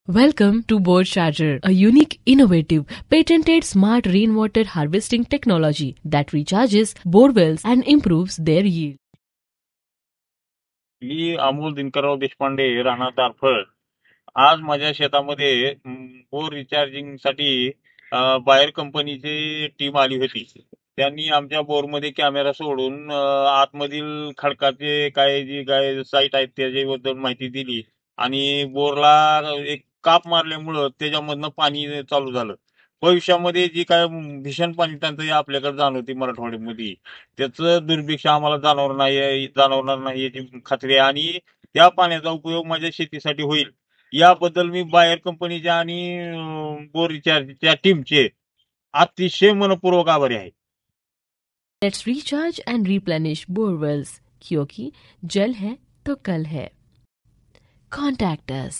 Welcome to Bore Charger, a unique, innovative, patented smart rainwater harvesting technology that recharges bore wells and improves their yield. मी अमोल दिनकरराव देशपांडे, राहणार दारफळ. आज माझ्या शेतामध्ये bore recharging साठी buyer कंपनीची team आली होती. त्यांनी आमच्या बोरमध्ये कॅमेरा सोडून आतमधील खडकाचे काय साईट आहेत त्याच्याबद्दल माहिती दिली आणि बोरला एक काप मारल्यामुळं त्याच्यामधनं पाणी चालू झालं. भविष्यामध्ये जी काय भीषण पाणी टंचाई आपल्याकडे जाणवती मराठवाड्यामध्ये, त्याचं दुर्भिक्ष आम्हाला जाणवणार नाही याची खात्री आहे आणि त्या पाण्याचा उपयोग माझ्या शेतीसाठी होईल याबद्दल मी बायर कंपनीच्या आणि बोर रिचार्जच्या टीमचे अतिशय मनपूर्वक आभारी आहे. Let's recharge and replenish bore wells, क्योंकि जल है तो कल है. Contact us.